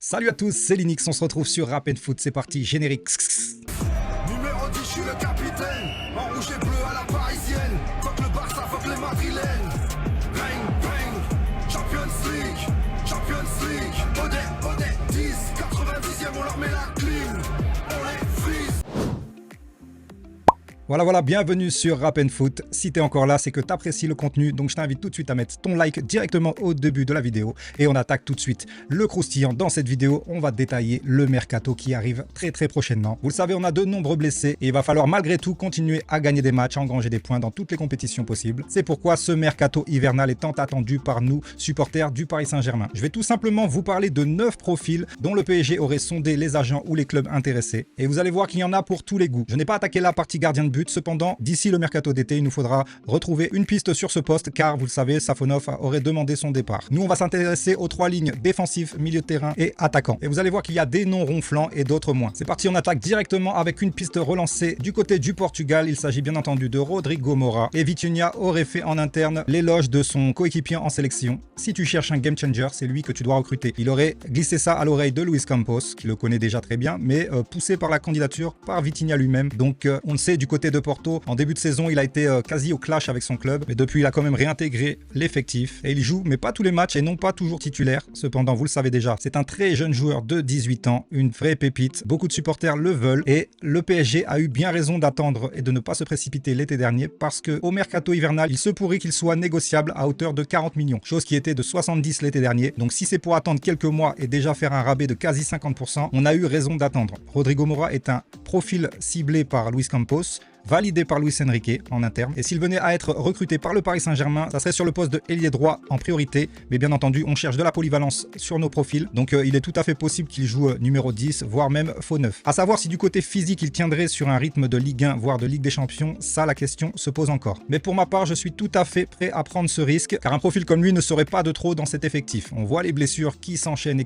Salut à tous, c'est Linux, on se retrouve sur Rap & Foot, c'est parti, générique. Numéro 10, je suis le capitaine. En rouge et bleu à la parisienne. Fuck le Barça, fuck les Madrilènes. Bang, bang, Champions League. Odet, 10, 90e, on leur met la clim. On les frise. Voilà, bienvenue sur Rap & Foot. Si t'es encore là, c'est que t'apprécies le contenu, donc je t'invite tout de suite à mettre ton like directement au début de la vidéo. Et on attaque tout de suite le croustillant. Dans cette vidéo, on va détailler le mercato qui arrive très prochainement. Vous le savez, on a de nombreux blessés et il va falloir malgré tout continuer à gagner des matchs, à engranger des points dans toutes les compétitions possibles. C'est pourquoi ce mercato hivernal est tant attendu par nous, supporters du Paris Saint-Germain. Je vais tout simplement vous parler de 9 profils dont le PSG aurait sondé les agents ou les clubs intéressés. Et vous allez voir qu'il y en a pour tous les goûts. Je n'ai pas attaqué la partie gardien de but. Cependant, d'ici le mercato d'été, il nous faudra retrouver une piste sur ce poste car, vous le savez, Safonov aurait demandé son départ. Nous, on va s'intéresser aux 3 lignes défensifs, milieu de terrain et attaquant. Et vous allez voir qu'il y a des noms ronflants et d'autres moins. C'est parti, on attaque directement avec une piste relancée du côté du Portugal. Il s'agit bien entendu de Rodrigo Moura. Et Vitinha aurait fait en interne l'éloge de son coéquipier en sélection. Si tu cherches un game changer, c'est lui que tu dois recruter. Il aurait glissé ça à l'oreille de Luis Campos, qui le connaît déjà très bien, mais poussé par la candidature par Vitinha lui-même. Donc, on le sait, du côté de Porto, en début de saison, il a été quasi au clash avec son club, mais depuis, il a quand même réintégré l'effectif et il joue, mais pas tous les matchs et non pas toujours titulaire. Cependant, vous le savez déjà, c'est un très jeune joueur de 18 ans, une vraie pépite. Beaucoup de supporters le veulent et le PSG a eu bien raison d'attendre et de ne pas se précipiter l'été dernier parce que au mercato hivernal, il se pourrait qu'il soit négociable à hauteur de 40 millions, chose qui était de 70 l'été dernier. Donc si c'est pour attendre quelques mois et déjà faire un rabais de quasi 50%, on a eu raison d'attendre. Rodrigo Moura est un profil ciblé par Luis Campos, validé par Luis Enrique en interne. Et s'il venait à être recruté par le Paris Saint-Germain, ça serait sur le poste de ailier droit en priorité. Mais bien entendu, on cherche de la polyvalence sur nos profils. Donc il est tout à fait possible qu'il joue numéro 10, voire même faux 9. À savoir si du côté physique, il tiendrait sur un rythme de Ligue 1, voire de Ligue des Champions, ça la question se pose encore. Mais pour ma part, je suis tout à fait prêt à prendre ce risque, car un profil comme lui ne serait pas de trop dans cet effectif. On voit les blessures qui s'enchaînent,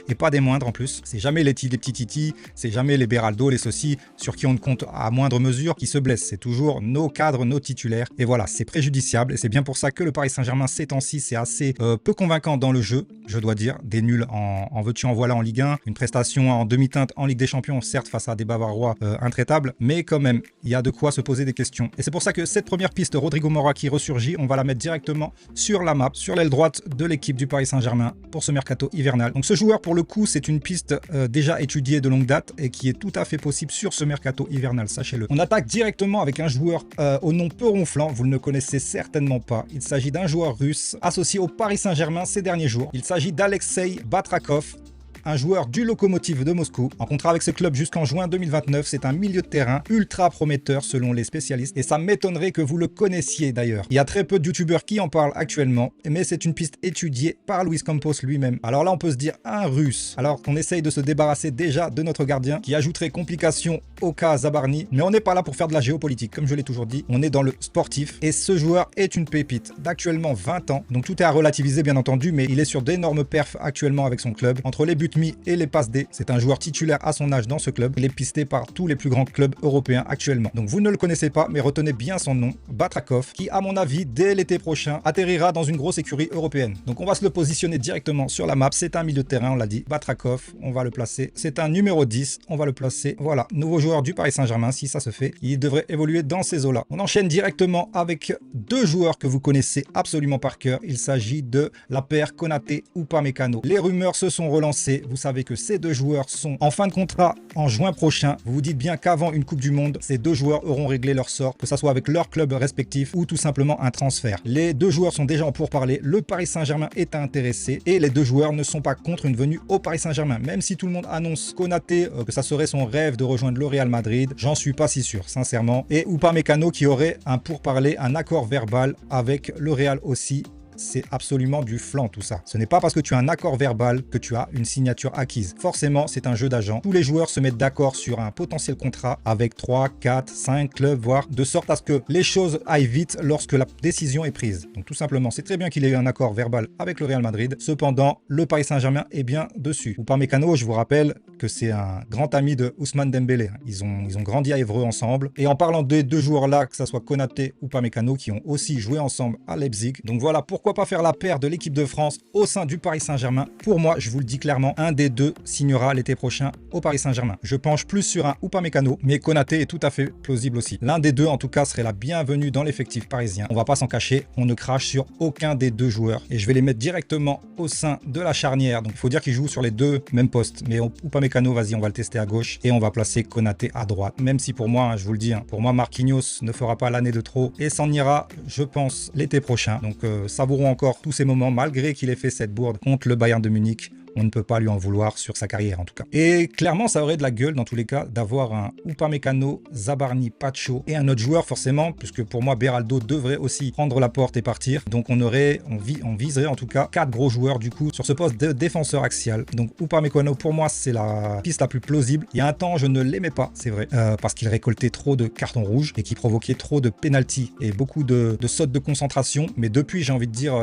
et pas des moindres en plus. C'est jamais les petits Titi, c'est jamais les Beraldo, les Sossi, sur qui on ne compte à moindre mesure, qui se blessent. C'est toujours nos cadres, nos titulaires. Et voilà, c'est préjudiciable. Et c'est bien pour ça que le Paris Saint-Germain, ces temps-ci, c'est assez peu convaincant dans le jeu, je dois dire. Des nuls en veux-tu, en voilà en Ligue 1. Une prestation en demi-teinte en Ligue des Champions, certes face à des Bavarois intraitables, mais quand même, il y a de quoi se poser des questions. Et c'est pour ça que cette première piste, Rodrigo Moura qui ressurgit, on va la mettre directement sur la map, sur l'aile droite de l'équipe du Paris Saint-Germain pour ce mercato hivernal. Donc ce joueur, pour le coup, c'est une piste déjà étudiée de longue date et qui est tout à fait possible sur ce mercato hivernal, sachez-le. On attaque directement avec un joueur au nom peu ronflant, vous ne le connaissez certainement pas. Il s'agit d'un joueur russe associé au Paris Saint-Germain ces derniers jours. Il s'agit d'Alexei Batrakov, un joueur du Lokomotiv de Moscou, en contrat avec ce club jusqu'en juin 2029. C'est un milieu de terrain ultra prometteur selon les spécialistes et ça m'étonnerait que vous le connaissiez d'ailleurs. Il y a très peu de youtubeurs qui en parlent actuellement, mais c'est une piste étudiée par Luis Campos lui-même. Alors là, on peut se dire un russe, alors qu'on essaye de se débarrasser déjà de notre gardien qui ajouterait complications au cas Zabarny, mais on n'est pas là pour faire de la géopolitique, comme je l'ai toujours dit, on est dans le sportif et ce joueur est une pépite d'actuellement 20 ans, donc tout est à relativiser bien entendu, mais il est sur d'énormes perfs actuellement avec son club. Entre les buts mis et les passes D, c'est un joueur titulaire à son âge dans ce club. Il est pisté par tous les plus grands clubs européens actuellement. Donc vous ne le connaissez pas, mais retenez bien son nom, Batrakov, qui à mon avis, dès l'été prochain, atterrira dans une grosse écurie européenne. Donc on va se le positionner directement sur la map. C'est un milieu de terrain, on l'a dit. Batrakov, on va le placer. C'est un numéro 10, on va le placer. Voilà, nouveau joueur du Paris Saint-Germain, si ça se fait. Il devrait évoluer dans ces eaux-là. On enchaîne directement avec 2 joueurs que vous connaissez absolument par cœur. Il s'agit de la paire Konaté ou Upamecano. Les rumeurs se sont relancées. Vous savez que ces 2 joueurs sont en fin de contrat en juin prochain. Vous vous dites bien qu'avant une Coupe du Monde, ces 2 joueurs auront réglé leur sort, que ça soit avec leur club respectif ou tout simplement un transfert. Les 2 joueurs sont déjà en pourparlers. Le Paris Saint-Germain est intéressé et les 2 joueurs ne sont pas contre une venue au Paris Saint-Germain. Même si tout le monde annonce Konaté que ça serait son rêve de rejoindre le Real Madrid, j'en suis pas si sûr, sincèrement. Et Upamecano qui aurait un pourparler, un accord verbal avec le Real aussi. C'est absolument du flan tout ça. Ce n'est pas parce que tu as un accord verbal que tu as une signature acquise. Forcément, c'est un jeu d'agent. Tous les joueurs se mettent d'accord sur un potentiel contrat avec 3, 4, 5 clubs, voire de sorte à ce que les choses aillent vite lorsque la décision est prise. Donc tout simplement, c'est très bien qu'il ait eu un accord verbal avec le Real Madrid. Cependant, le Paris Saint-Germain est bien dessus. Upamecano, je vous rappelle, que c'est un grand ami de Ousmane Dembélé. Ils ont grandi à Évreux ensemble. Et en parlant des deux joueurs-là, que ce soit Konaté ou Upamecano, qui ont aussi joué ensemble à Leipzig. Donc voilà, pourquoi pas faire la paire de l'équipe de France au sein du Paris Saint-Germain. Pour moi, je vous le dis clairement, un des deux signera l'été prochain au Paris Saint-Germain. Je penche plus sur un Upamecano, mais Konaté est tout à fait plausible aussi. L'un des deux, en tout cas, serait la bienvenue dans l'effectif parisien. On va pas s'en cacher, on ne crache sur aucun des deux joueurs. Et je vais les mettre directement au sein de la charnière. Donc il faut dire qu'ils jouent sur les deux mêmes postes. Mais Upamecano, vas-y, on va le tester à gauche. Et on va placer Konaté à droite. Même si pour moi, je vous le dis, pour moi, Marquinhos ne fera pas l'année de trop. Et s'en ira, je pense, l'été prochain. Donc savourons encore tous ces moments, malgré qu'il ait fait cette bourde contre le Bayern de Munich. On ne peut pas lui en vouloir sur sa carrière en tout cas. Et clairement, ça aurait de la gueule dans tous les cas d'avoir un Upamecano, Zabarni, Pacho et un autre joueur forcément, puisque pour moi, Beraldo devrait aussi prendre la porte et partir. Donc on viserait en tout cas 4 gros joueurs du coup sur ce poste de défenseur axial. Donc Upamecano, pour moi, c'est la piste la plus plausible. Il y a un temps, je ne l'aimais pas, c'est vrai, parce qu'il récoltait trop de cartons rouges et qu'il provoquait trop de pénalty et beaucoup de sautes de concentration. Mais depuis, j'ai envie de dire,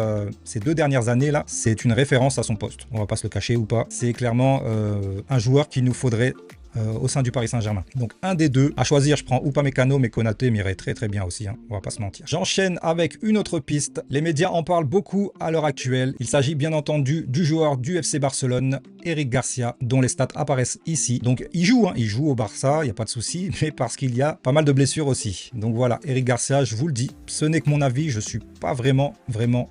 ces 2 dernières années là, c'est une référence à son poste. On va pas se le cacher ou pas. C'est clairement un joueur qu'il nous faudrait au sein du Paris Saint-Germain. Donc un des deux. À choisir, je prends Upamecano, mais Konaté m'irait très très bien aussi, hein. On va pas se mentir. J'enchaîne avec une autre piste. Les médias en parlent beaucoup à l'heure actuelle. Il s'agit bien entendu du joueur du FC Barcelone, Eric Garcia, dont les stats apparaissent ici. Donc il joue au Barça, il n'y a pas de souci, mais parce qu'il y a pas mal de blessures aussi. Donc voilà, Eric Garcia, je vous le dis, ce n'est que mon avis, je suis pas vraiment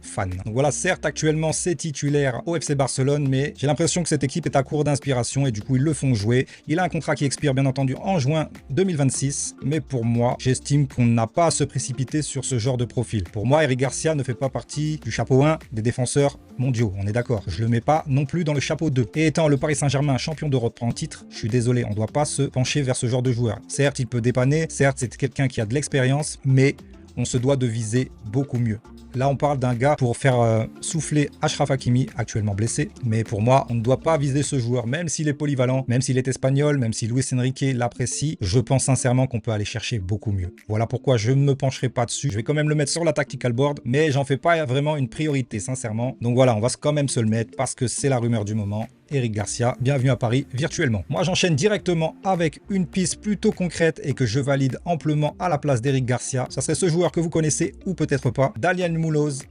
fan. Donc voilà, certes actuellement c'est titulaire au FC Barcelone, mais j'ai l'impression que cette équipe est à court d'inspiration et du coup ils le font jouer. Il a un contrat qui expire bien entendu en juin 2026, mais pour moi, j'estime qu'on n'a pas à se précipiter sur ce genre de profil. Pour moi, Eric Garcia ne fait pas partie du chapeau 1 des défenseurs mondiaux, on est d'accord. Je le mets pas non plus dans le chapeau 2. Et étant le Paris Saint-Germain champion d'Europe en titre, je suis désolé, on ne doit pas se pencher vers ce genre de joueur. Certes, il peut dépanner, certes, c'est quelqu'un qui a de l'expérience, mais on se doit de viser beaucoup mieux. Là, on parle d'un gars pour faire souffler Achraf Hakimi, actuellement blessé. Mais pour moi, on ne doit pas viser ce joueur, même s'il est polyvalent, même s'il est espagnol, même si Luis Enrique l'apprécie. Je pense sincèrement qu'on peut aller chercher beaucoup mieux. Voilà pourquoi je ne me pencherai pas dessus. Je vais quand même le mettre sur la tactical board, mais j'en fais pas vraiment une priorité, sincèrement. Donc voilà, on va quand même se le mettre parce que c'est la rumeur du moment. Eric Garcia, bienvenue à Paris virtuellement. Moi, j'enchaîne directement avec une piste plutôt concrète et que je valide amplement à la place d'Eric Garcia. Ça serait ce joueur que vous connaissez ou peut-être pas, Daniel Munoz.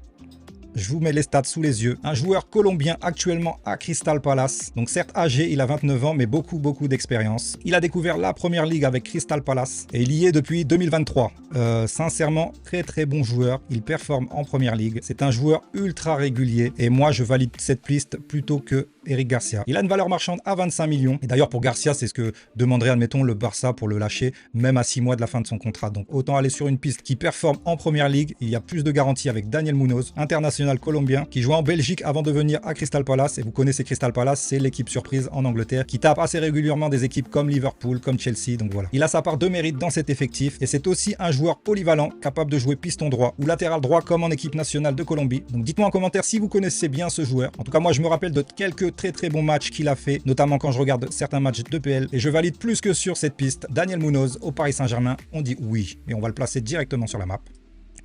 Je vous mets les stats sous les yeux. Un joueur colombien actuellement à Crystal Palace. Donc certes âgé, il a 29 ans, mais beaucoup d'expérience. Il a découvert la première ligue avec Crystal Palace et il y est depuis 2023. Sincèrement, très bon joueur. Il performe en première ligue. C'est un joueur ultra régulier et moi, je valide cette piste plutôt que Eric Garcia. Il a une valeur marchande à 25 millions. Et d'ailleurs, pour Garcia, c'est ce que demanderait, admettons, le Barça pour le lâcher, même à 6 mois de la fin de son contrat. Donc autant aller sur une piste qui performe en première ligue. Il y a plus de garanties avec Daniel Munoz, international colombien, qui joue en Belgique avant de venir à Crystal Palace. Et vous connaissez Crystal Palace, c'est l'équipe surprise en Angleterre qui tape assez régulièrement des équipes comme Liverpool, comme Chelsea. Donc voilà. Il a sa part de mérite dans cet effectif et c'est aussi un joueur polyvalent, capable de jouer piston droit ou latéral droit comme en équipe nationale de Colombie. Donc dites-moi en commentaire si vous connaissez bien ce joueur. En tout cas, moi je me rappelle de quelques très bons matchs qu'il a fait, notamment quand je regarde certains matchs d'EPL et je valide plus que sur cette piste. Daniel Munoz au Paris Saint-Germain, on dit oui et on va le placer directement sur la map.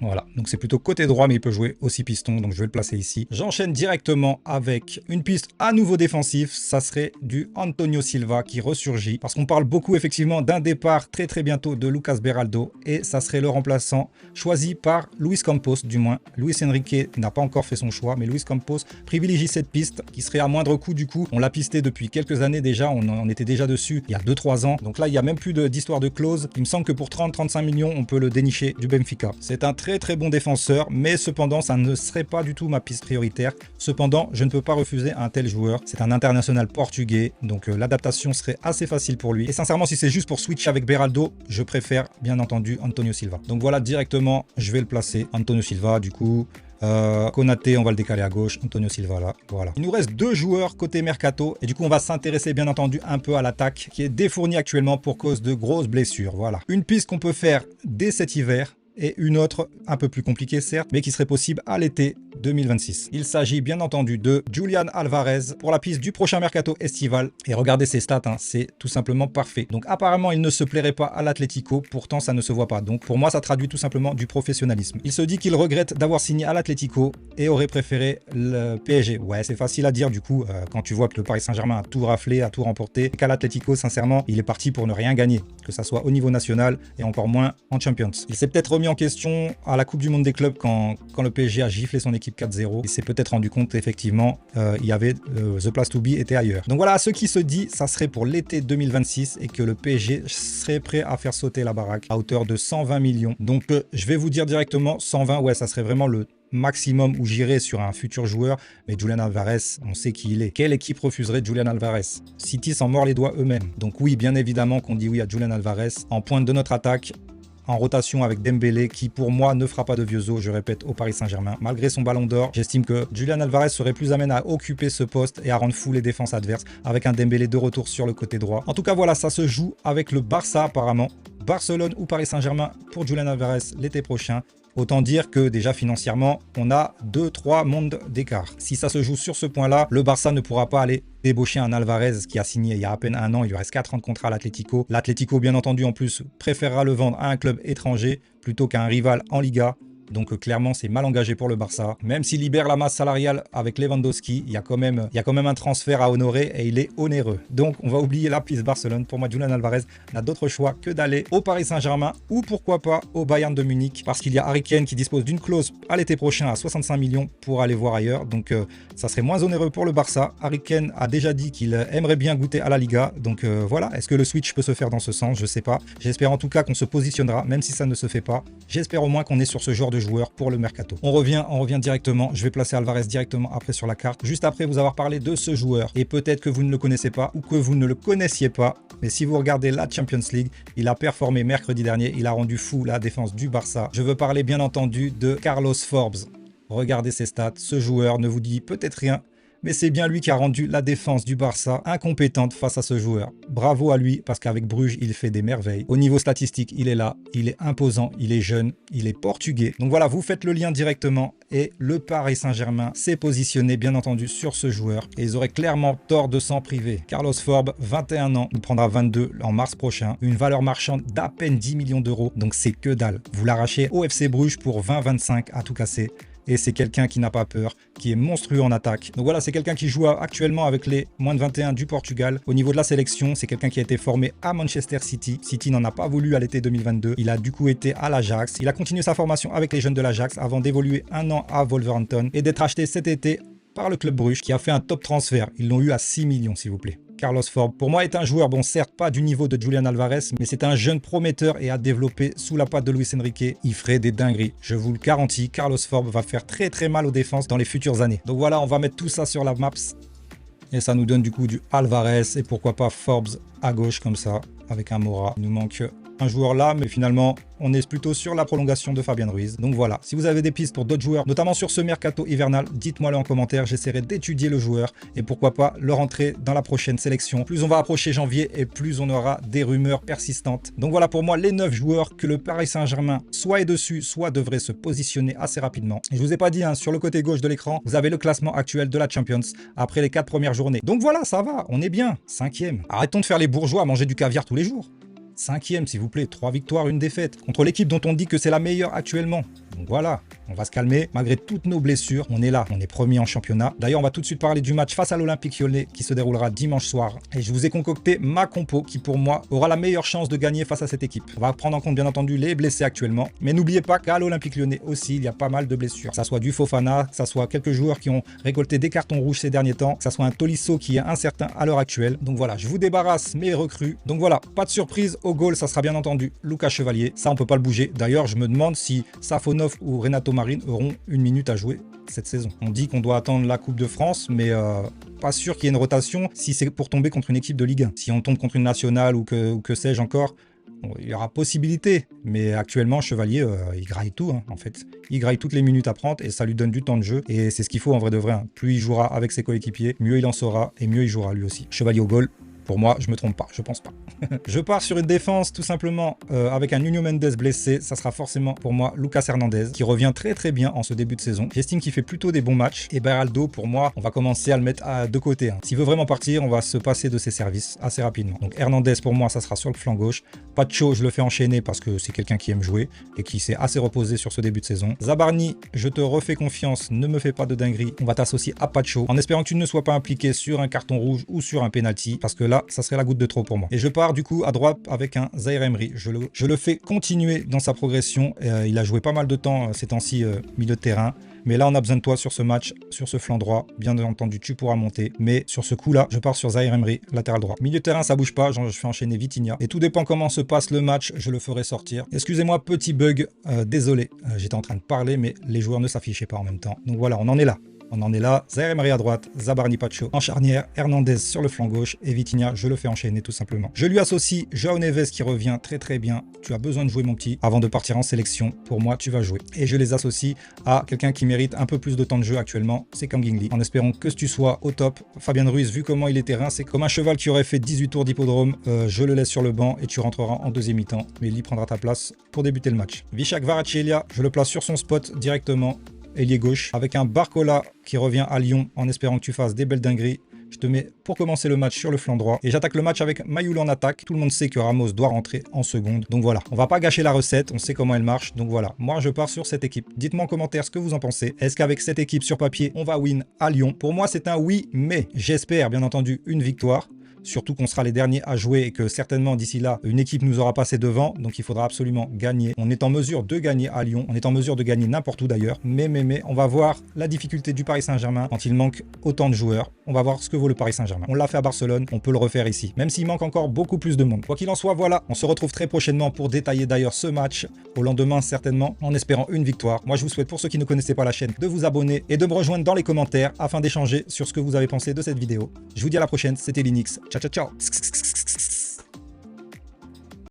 Voilà, donc c'est plutôt côté droit, mais il peut jouer aussi piston, donc je vais le placer ici. J'enchaîne directement avec une piste à nouveau défensif, ça serait du Antonio Silva qui ressurgit, parce qu'on parle beaucoup effectivement d'un départ très bientôt de Lucas Beraldo, et ça serait le remplaçant choisi par Luis Campos, du moins. Luis Enrique n'a pas encore fait son choix, mais Luis Campos privilégie cette piste, qui serait à moindre coût du coup. On l'a pisté depuis quelques années déjà, on était déjà dessus il y a 2-3 ans, donc là il n'y a même plus d'histoire de clause. Il me semble que pour 30-35 millions, on peut le dénicher du Benfica. C'est un très bon défenseur, mais cependant ça ne serait pas du tout ma piste prioritaire. Cependant, je ne peux pas refuser un tel joueur. C'est un international portugais, donc l'adaptation serait assez facile pour lui. Et sincèrement, si c'est juste pour switch avec Beraldo, je préfère bien entendu Antonio Silva. Donc voilà, directement, je vais le placer. Antonio Silva, du coup. Konaté, on va le décaler à gauche. Antonio Silva là, voilà. Il nous reste 2 joueurs côté mercato et du coup on va s'intéresser bien entendu un peu à l'attaque qui est défournie actuellement pour cause de grosses blessures. Voilà. Une piste qu'on peut faire dès cet hiver et une autre un peu plus compliquée certes, mais qui serait possible à l'été 2026. Il s'agit bien entendu de Julian Alvarez pour la piste du prochain mercato estival. Et regardez ses stats, hein, c'est tout simplement parfait. Donc apparemment, il ne se plairait pas à l'Atlético, pourtant ça ne se voit pas. Donc pour moi, ça traduit tout simplement du professionnalisme. Il se dit qu'il regrette d'avoir signé à l'Atlético et aurait préféré le PSG. Ouais, c'est facile à dire du coup, quand tu vois que le Paris Saint-Germain a tout raflé, a tout remporté, et qu'à l'Atlético, sincèrement, il est parti pour ne rien gagner, que ça soit au niveau national et encore moins en Champions. Il s'est peut-être remis en question à la Coupe du Monde des clubs quand le PSG a giflé son équipe 4-0. Il s'est peut-être rendu compte effectivement il y avait the place to be était ailleurs. Donc voilà, ce qui se dit, ça serait pour l'été 2026 et que le PSG serait prêt à faire sauter la baraque à hauteur de 120 millions. Donc je vais vous dire directement 120, ouais, ça serait vraiment le maximum où j'irais sur un futur joueur, mais Julian Alvarez, on sait qui il est. Quelle équipe refuserait Julian Alvarez? City s'en mord les doigts eux-mêmes. Donc oui, bien évidemment qu'on dit oui à Julian Alvarez en pointe de notre attaque, en rotation avec Dembélé qui pour moi ne fera pas de vieux os, je répète, au Paris Saint-Germain. Malgré son ballon d'or, j'estime que Julian Alvarez serait plus amène à occuper ce poste et à rendre fou les défenses adverses avec un Dembélé de retour sur le côté droit. En tout cas voilà, ça se joue avec le Barça apparemment. Barcelone ou Paris Saint-Germain pour Julian Alvarez l'été prochain. Autant dire que déjà financièrement, on a 2-3 mondes d'écart. Si ça se joue sur ce point-là, le Barça ne pourra pas aller débaucher un Alvarez qui a signé il y a à peine un an. Il lui reste 4 ans de contrat à l'Atlético. L'Atlético, bien entendu, en plus, préférera le vendre à un club étranger plutôt qu'à un rival en Liga. Donc clairement, c'est mal engagé pour le Barça. Même s'il libère la masse salariale avec Lewandowski, il y a quand même un transfert à honorer et il est onéreux. Donc on va oublier la piste Barcelone. Pour moi, Julian Alvarez n'a d'autre choix que d'aller au Paris Saint-Germain ou pourquoi pas au Bayern de Munich, parce qu'il y a Harry Kane qui dispose d'une clause à l'été prochain à 65 millions pour aller voir ailleurs. Donc ça serait moins onéreux pour le Barça. Harry Kane a déjà dit qu'il aimerait bien goûter à la Liga. Donc voilà, est-ce que le switch peut se faire dans ce sens? Je sais pas. J'espère en tout cas qu'on se positionnera, même si ça ne se fait pas. J'espère au moins qu'on est sur ce genre de joueur pour le mercato. On revient directement. Je vais placer Alvarez directement après sur la carte, juste après vous avoir parlé de ce joueur. Et peut-être que vous ne le connaissez pas ou que vous ne le connaissiez pas, mais si vous regardez la Champions League, il a performé mercredi dernier. Il a rendu fou la défense du Barça. Je veux parler bien entendu de Carlos Forbes. Regardez ses stats. Ce joueur ne vous dit peut-être rien, mais c'est bien lui qui a rendu la défense du Barça incompétente face à ce joueur. Bravo à lui, parce qu'avec Bruges, il fait des merveilles. Au niveau statistique, il est là, il est imposant, il est jeune, il est portugais. Donc voilà, vous faites le lien directement et le Paris Saint-Germain s'est positionné, bien entendu, sur ce joueur. Et ils auraient clairement tort de s'en priver. Carlos Forbes, 21 ans, il prendra 22 en mars prochain. Une valeur marchande d'à peine 10 millions d'euros, donc c'est que dalle. Vous l'arrachez au FC Bruges pour 20-25 à tout casser. Et c'est quelqu'un qui n'a pas peur, qui est monstrueux en attaque. Donc voilà, c'est quelqu'un qui joue actuellement avec les moins de 21 du Portugal. Au niveau de la sélection, c'est quelqu'un qui a été formé à Manchester City. City n'en a pas voulu à l'été 2022. Il a du coup été à l'Ajax. Il a continué sa formation avec les jeunes de l'Ajax avant d'évoluer un an à Wolverhampton et d'être acheté cet été par le club Bruges qui a fait un top transfert. Ils l'ont eu à 6 millions s'il vous plaît. Carlos Forbes, pour moi, est un joueur, bon certes pas du niveau de Julian Alvarez, mais c'est un jeune prometteur et à développer sous la patte de Luis Enrique. Il ferait des dingueries. Je vous le garantis, Carlos Forbes va faire très très mal aux défenses dans les futures années. Donc voilà, on va mettre tout ça sur la maps. Et ça nous donne du coup du Alvarez et pourquoi pas Forbes à gauche comme ça, avec un Mora. Il nous manque un joueur là, mais finalement, on est plutôt sur la prolongation de Fabien Ruiz. Donc voilà, si vous avez des pistes pour d'autres joueurs, notamment sur ce mercato hivernal, dites-moi-le en commentaire, j'essaierai d'étudier le joueur et pourquoi pas le rentrer dans la prochaine sélection. Plus on va approcher janvier et plus on aura des rumeurs persistantes. Donc voilà pour moi les 9 joueurs que le Paris Saint-Germain soit est dessus, soit devrait se positionner assez rapidement. Et je vous ai pas dit, hein, sur le côté gauche de l'écran, vous avez le classement actuel de la Champions après les 4 premières journées. Donc voilà, ça va, on est bien, 5e. Arrêtons de faire les bourgeois à manger du caviar tous les jours. 5e s'il vous plaît, 3 victoires, 1 défaite, contre l'équipe dont on dit que c'est la meilleure actuellement. Donc voilà, on va se calmer, malgré toutes nos blessures, on est là, on est premier en championnat. D'ailleurs, on va tout de suite parler du match face à l'Olympique Lyonnais qui se déroulera dimanche soir. Et je vous ai concocté ma compo qui pour moi aura la meilleure chance de gagner face à cette équipe. On va prendre en compte bien entendu les blessés actuellement, mais n'oubliez pas qu'à l'Olympique Lyonnais aussi, il y a pas mal de blessures. Que ça soit du Fofana, que ça soit quelques joueurs qui ont récolté des cartons rouges ces derniers temps, que ça soit un Tolisso qui est incertain à l'heure actuelle. Donc voilà, je vous débarrasse mes recrues. Donc voilà, pas de surprise, au goal, ça sera bien entendu Lucas Chevalier. Ça, on peut pas le bouger. D'ailleurs, je me demande si Safonov ou Renato Marin auront 1 minute à jouer cette saison. On dit qu'on doit attendre la Coupe de France, mais pas sûr qu'il y ait une rotation si c'est pour tomber contre une équipe de Ligue 1. Si on tombe contre une nationale ou que sais-je encore, bon, il y aura possibilité. Mais actuellement, Chevalier, il graille tout, hein, en fait. Il graille toutes les minutes à prendre et ça lui donne du temps de jeu. Et c'est ce qu'il faut en vrai de vrai. Hein. Plus il jouera avec ses coéquipiers, mieux il en saura et mieux il jouera lui aussi. Chevalier au goal. Pour moi, je me trompe pas, je pense pas. Je pars sur une défense tout simplement avec un Nuno Mendes blessé. Ça sera forcément pour moi Lucas Hernandez qui revient très bien en ce début de saison. J'estime qu'il fait plutôt des bons matchs. Et Beraldo, pour moi, on va commencer à le mettre de côté. S'il veut vraiment partir, on va se passer de ses services assez rapidement. Donc Hernandez, pour moi, ça sera sur le flanc gauche. Pacho, je le fais enchaîner parce que c'est quelqu'un qui aime jouer et qui s'est assez reposé sur ce début de saison. Zabarni, je te refais confiance, ne me fais pas de dinguerie. On va t'associer à Pacho en espérant que tu ne sois pas impliqué sur un carton rouge ou sur un penalty parce que là, ça serait la goutte de trop pour moi. Et je pars du coup à droite avec un Zaïre Emery. Je le fais continuer dans sa progression. Il a joué pas mal de temps ces temps-ci milieu de terrain. Mais là, on a besoin de toi sur ce match, sur ce flanc droit. Bien entendu, tu pourras monter. Mais sur ce coup-là, je pars sur Zaïre Emery, latéral droit. Milieu de terrain, ça bouge pas. Je fais enchaîner Vitinha. Et tout dépend comment se passe le match. Je le ferai sortir. Excusez-moi, petit bug. Désolé. J'étais en train de parler, mais les joueurs ne s'affichaient pas en même temps. Donc voilà, on en est là. On en est là, Zaïre Emery à droite, Zabarni Pacho en charnière, Hernandez sur le flanc gauche et Vitinha, je le fais enchaîner tout simplement. Je lui associe João Neves qui revient très bien. Tu as besoin de jouer mon petit avant de partir en sélection. Pour moi, tu vas jouer. Et je les associe à quelqu'un qui mérite un peu plus de temps de jeu actuellement, c'est Kang In Lee. En espérant que tu sois au top. Fabien Ruiz, vu comment il est terrain, c'est comme un cheval qui aurait fait 18 tours d'hippodrome. Je le laisse sur le banc et tu rentreras en deuxième mi-temps. Mais Lee prendra ta place pour débuter le match. Vishak Kvaratskhelia, je le place sur son spot directement. Ailier gauche, avec un Barcola qui revient à Lyon en espérant que tu fasses des belles dingueries. Je te mets pour commencer le match sur le flanc droit et j'attaque le match avec Mayoulou en attaque. Tout le monde sait que Ramos doit rentrer en seconde. Donc voilà, on va pas gâcher la recette, on sait comment elle marche. Donc voilà, moi je pars sur cette équipe. Dites-moi en commentaire ce que vous en pensez. Est-ce qu'avec cette équipe sur papier, on va win à Lyon? Pour moi, c'est un oui, mais j'espère bien entendu une victoire. Surtout qu'on sera les derniers à jouer et que certainement d'ici là, une équipe nous aura passé devant. Donc il faudra absolument gagner. On est en mesure de gagner à Lyon. On est en mesure de gagner n'importe où d'ailleurs. Mais, on va voir la difficulté du Paris Saint-Germain quand il manque autant de joueurs. On va voir ce que vaut le Paris Saint-Germain. On l'a fait à Barcelone, on peut le refaire ici. Même s'il manque encore beaucoup plus de monde. Quoi qu'il en soit, voilà. On se retrouve très prochainement pour détailler d'ailleurs ce match. Au lendemain certainement, en espérant une victoire. Moi je vous souhaite, pour ceux qui ne connaissaient pas la chaîne, de vous abonner et de me rejoindre dans les commentaires afin d'échanger sur ce que vous avez pensé de cette vidéo. Je vous dis à la prochaine, c'était Linux. Ciao ciao ciao.